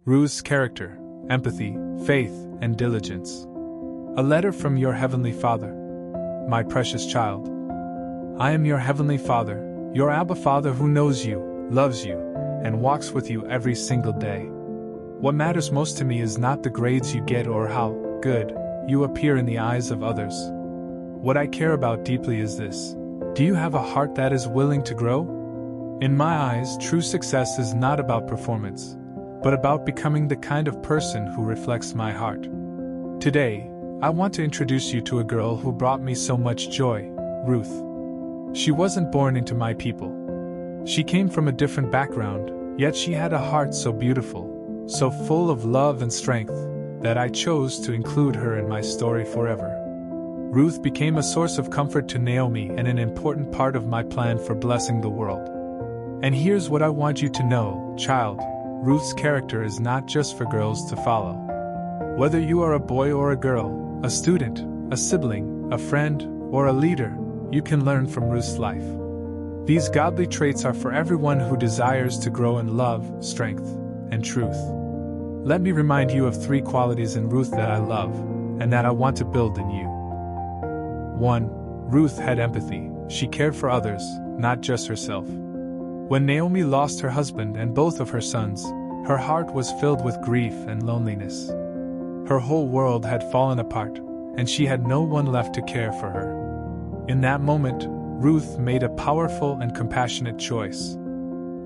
Ruth's character, empathy, faith, and diligence. A letter from your Heavenly Father. My precious child. I am your Heavenly Father, your Abba Father who knows you, loves you, and walks with you every single day. What matters most to me is not the grades you get or how good you appear in the eyes of others. What I care about deeply is this: do you have a heart that is willing to grow? In my eyes, true success is not about performance, but about becoming the kind of person who reflects my heart. Today, I want to introduce you to a girl who brought me so much joy, Ruth. She wasn't born into my people. She came from a different background, yet she had a heart so beautiful, so full of love and strength, that I chose to include her in my story forever. Ruth became a source of comfort to Naomi and an important part of my plan for blessing the world. And here's what I want you to know, child: Ruth's character is not just for girls to follow. Whether you are a boy or a girl, a student, a sibling, a friend, or a leader, you can learn from Ruth's life. These godly traits are for everyone who desires to grow in love, strength, and truth. Let me remind you of 3 qualities in Ruth that I love, and that I want to build in you. 1. Ruth had empathy. She cared for others, not just herself. When Naomi lost her husband and both of her sons, her heart was filled with grief and loneliness. Her whole world had fallen apart, and she had no one left to care for her. In that moment, Ruth made a powerful and compassionate choice.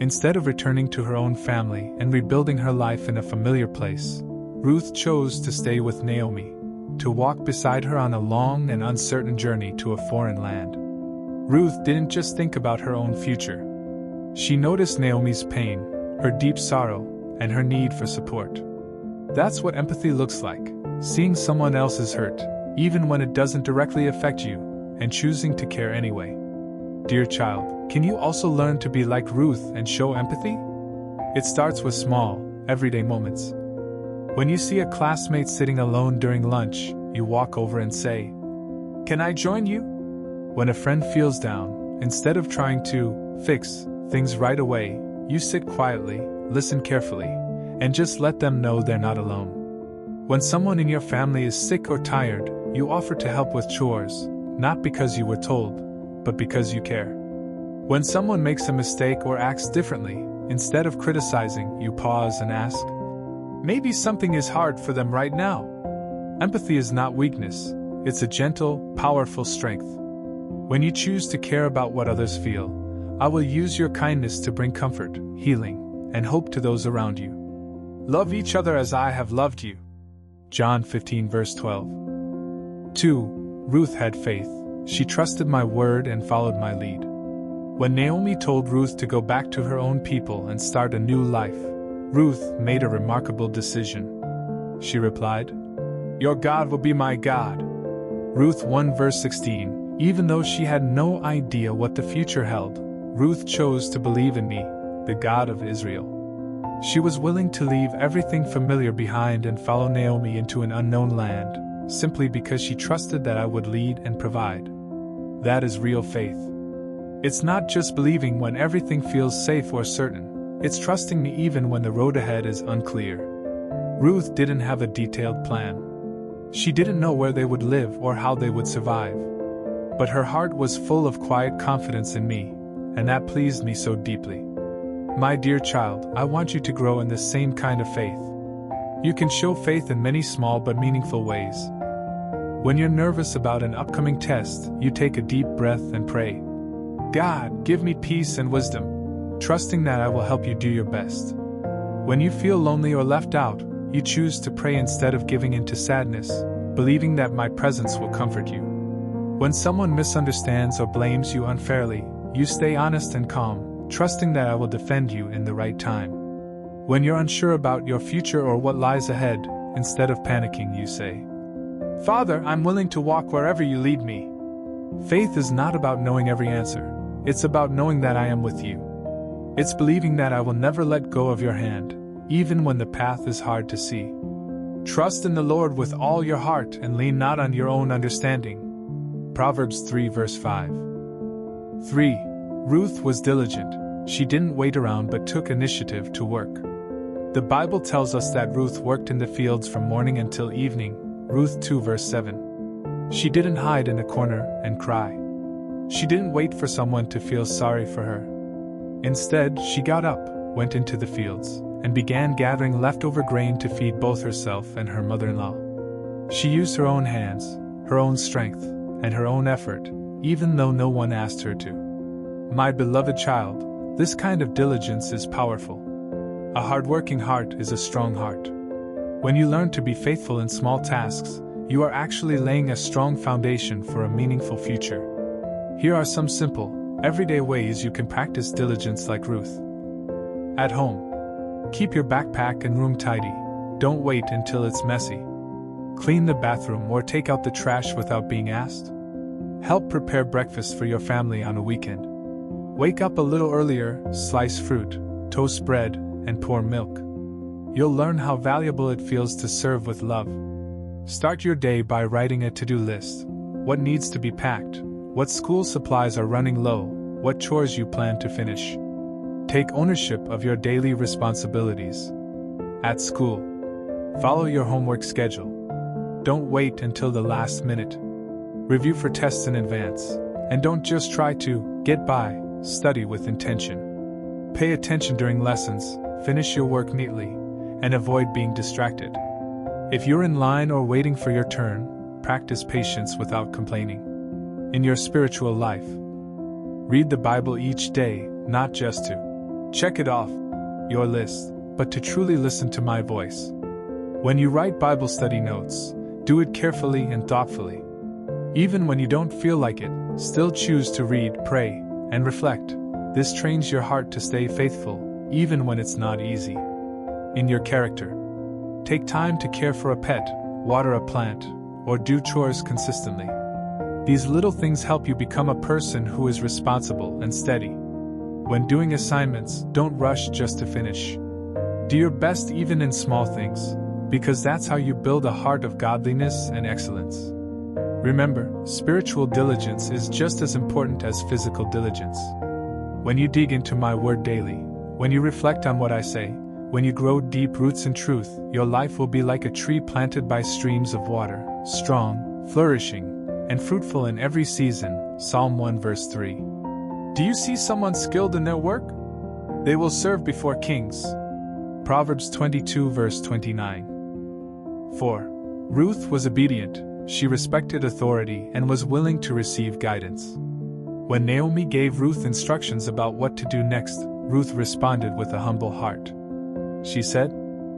Instead of returning to her own family and rebuilding her life in a familiar place, Ruth chose to stay with Naomi, to walk beside her on a long and uncertain journey to a foreign land. Ruth didn't just think about her own future. She noticed Naomi's pain, her deep sorrow, and her need for support. That's what empathy looks like: seeing someone else's hurt, even when it doesn't directly affect you, and choosing to care anyway. Dear child, can you also learn to be like Ruth and show empathy? It starts with small, everyday moments. When you see a classmate sitting alone during lunch, you walk over and say, "Can I join you?" When a friend feels down, instead of trying to fix things right away, you sit quietly, listen carefully, and just let them know they're not alone. When someone in your family is sick or tired, you offer to help with chores, not because you were told, but because you care. When someone makes a mistake or acts differently, instead of criticizing, you pause and ask, maybe something is hard for them right now. Empathy is not weakness, it's a gentle, powerful strength. When you choose to care about what others feel, I will use your kindness to bring comfort, healing, and hope to those around you. Love each other as I have loved you. John 15 verse 12. 2. Ruth had faith. She trusted my word and followed my lead. When Naomi told Ruth to go back to her own people and start a new life, Ruth made a remarkable decision. She replied, "Your God will be my God." Ruth 1 verse 16. Even though she had no idea what the future held, Ruth chose to believe in me, the God of Israel. She was willing to leave everything familiar behind and follow Naomi into an unknown land, simply because she trusted that I would lead and provide. That is real faith. It's not just believing when everything feels safe or certain, it's trusting me even when the road ahead is unclear. Ruth didn't have a detailed plan. She didn't know where they would live or how they would survive. But her heart was full of quiet confidence in me, and that pleased me so deeply. My dear child, I want you to grow in the same kind of faith. You can show faith in many small but meaningful ways. When you're nervous about an upcoming test, you take a deep breath and pray, "God, give me peace and wisdom," trusting that I will help you do your best. When you feel lonely or left out, you choose to pray instead of giving in to sadness, believing that my presence will comfort you. When someone misunderstands or blames you unfairly, you stay honest and calm, trusting that I will defend you in the right time. When you're unsure about your future or what lies ahead, instead of panicking, you say, "Father, I'm willing to walk wherever you lead me." Faith is not about knowing every answer, it's about knowing that I am with you. It's believing that I will never let go of your hand, even when the path is hard to see. Trust in the Lord with all your heart and lean not on your own understanding. Proverbs 3 verse 5. 3. Ruth was diligent. She didn't wait around but took initiative to work. The Bible tells us that Ruth worked in the fields from morning until evening, Ruth 2 verse 7. She didn't hide in a corner and cry. She didn't wait for someone to feel sorry for her. Instead, she got up, went into the fields, and began gathering leftover grain to feed both herself and her mother-in-law. She used her own hands, her own strength, and her own effort, even though no one asked her to. My beloved child, this kind of diligence is powerful. A hard-working heart is a strong heart. When you learn to be faithful in small tasks, you are actually laying a strong foundation for a meaningful future. Here are some simple, everyday ways you can practice diligence like Ruth. At home. Keep your backpack and room tidy. Don't wait until it's messy. Clean the bathroom or take out the trash without being asked. Help prepare breakfast for your family on a weekend. Wake up a little earlier, slice fruit, toast bread, and pour milk. You'll learn how valuable it feels to serve with love. Start your day by writing a to-do list. What needs to be packed, what school supplies are running low, what chores you plan to finish. Take ownership of your daily responsibilities. At school. Follow your homework schedule. Don't wait until the last minute. Review for tests in advance. And don't just try to get by, study with intention. Pay attention during lessons, finish your work neatly, and avoid being distracted. If you're in line or waiting for your turn, practice patience without complaining. In your spiritual life, read the Bible each day, not just to check it off your list, but to truly listen to my voice. When you write Bible study notes, do it carefully and thoughtfully. Even when you don't feel like it, still choose to read, pray, and reflect. This trains your heart to stay faithful, even when it's not easy. In your character, take time to care for a pet, water a plant, or do chores consistently. These little things help you become a person who is responsible and steady. When doing assignments, don't rush just to finish. Do your best even in small things, because that's how you build a heart of godliness and excellence. Remember, spiritual diligence is just as important as physical diligence. When you dig into my word daily, when you reflect on what I say, when you grow deep roots in truth, your life will be like a tree planted by streams of water, strong, flourishing, and fruitful in every season. Psalm 1 verse 3. Do you see someone skilled in their work? They will serve before kings. Proverbs 22 verse 29. 4. Ruth was obedient. She respected authority and was willing to receive guidance. When Naomi gave Ruth instructions about what to do next, Ruth responded with a humble heart. She said,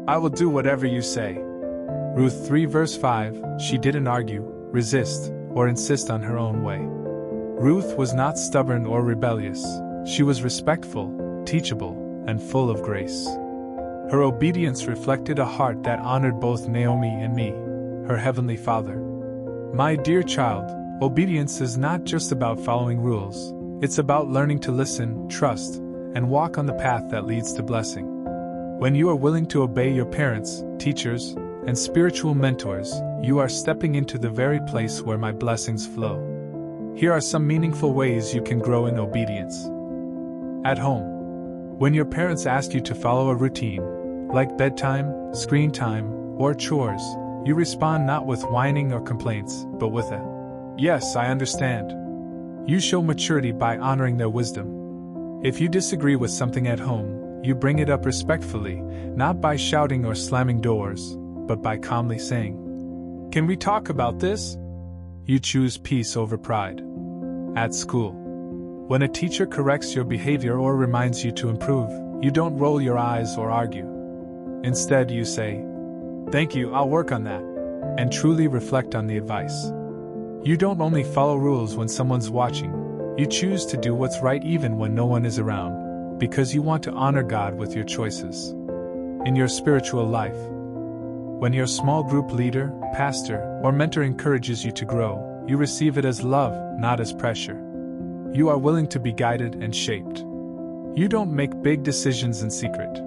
"I will do whatever you say." Ruth 3 verse 5, she didn't argue, resist, or insist on her own way. Ruth was not stubborn or rebellious. She was respectful, teachable, and full of grace. Her obedience reflected a heart that honored both Naomi and me, her heavenly Father. My dear child, obedience is not just about following rules, it's about learning to listen, trust, and walk on the path that leads to blessing. When you are willing to obey your parents, teachers, and spiritual mentors, you are stepping into the very place where my blessings flow. Here are some meaningful ways you can grow in obedience. At home. When your parents ask you to follow a routine, like bedtime, screen time, or chores, you respond not with whining or complaints, but with a, "Yes, I understand." You show maturity by honoring their wisdom. If you disagree with something at home, you bring it up respectfully, not by shouting or slamming doors, but by calmly saying, "Can we talk about this?" You choose peace over pride. At school. When a teacher corrects your behavior or reminds you to improve, you don't roll your eyes or argue. Instead, you say, "Thank you, I'll work on that," and truly reflect on the advice. You don't only follow rules when someone's watching, you choose to do what's right even when no one is around, because you want to honor God with your choices. In your spiritual life. When your small group leader, pastor, or mentor encourages you to grow, you receive it as love, not as pressure. You are willing to be guided and shaped. You don't make big decisions in secret.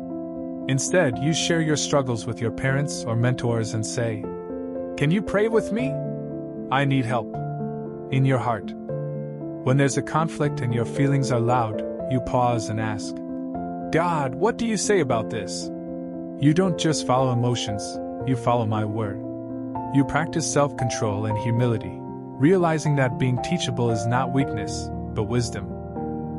Instead, you share your struggles with your parents or mentors and say, "Can you pray with me? I need help." In your heart. When there's a conflict and your feelings are loud, you pause and ask, "God, what do you say about this?" You don't just follow emotions, you follow my word. You practice self-control and humility, realizing that being teachable is not weakness, but wisdom.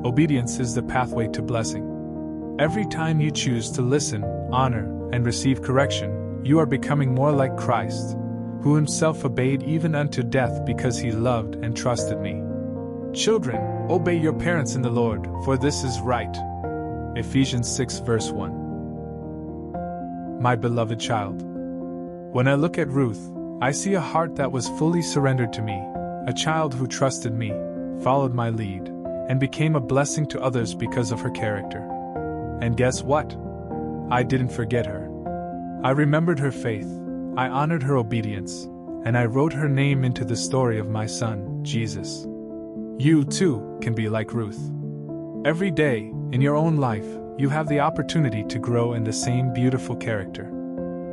Obedience is the pathway to blessing. Every time you choose to listen, honor, and receive correction, you are becoming more like Christ, who himself obeyed even unto death because he loved and trusted me. Children, obey your parents in the Lord, for this is right. Ephesians 6 verse 1. My beloved child. When I look at Ruth, I see a heart that was fully surrendered to me, a child who trusted me, followed my lead, and became a blessing to others because of her character. And guess what? I didn't forget her. I remembered her faith, I honored her obedience, and I wrote her name into the story of my son, Jesus. You, too, can be like Ruth. Every day, in your own life, you have the opportunity to grow in the same beautiful character.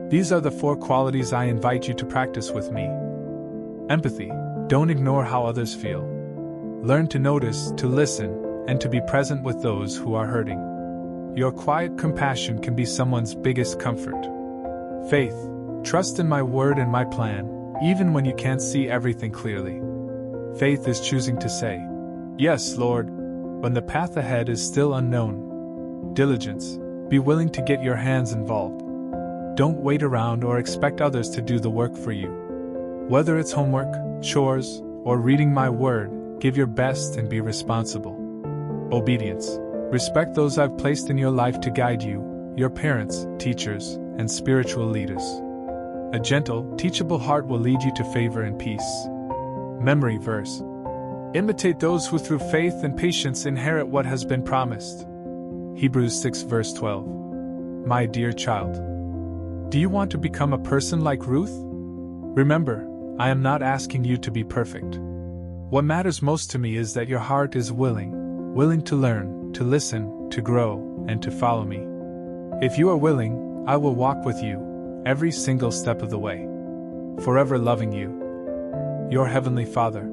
These are the 4 qualities I invite you to practice with me. Empathy. Don't ignore how others feel. Learn to notice, to listen, and to be present with those who are hurting. Your quiet compassion can be someone's biggest comfort. Faith. Trust in my word and my plan, even when you can't see everything clearly. Faith is choosing to say, "Yes, Lord," when the path ahead is still unknown. Diligence. Be willing to get your hands involved. Don't wait around or expect others to do the work for you. Whether it's homework, chores, or reading my word, give your best and be responsible. Obedience. Respect those I've placed in your life to guide you, your parents, teachers, and spiritual leaders. A gentle, teachable heart will lead you to favor and peace. Memory verse. Imitate those who through faith and patience inherit what has been promised. Hebrews 6 verse 12. My dear child, do you want to become a person like Ruth? Remember, I am not asking you to be perfect. What matters most to me is that your heart is willing to learn, to listen, to grow, and to follow me. If you are willing, I will walk with you, every single step of the way. Forever loving you. Your Heavenly Father.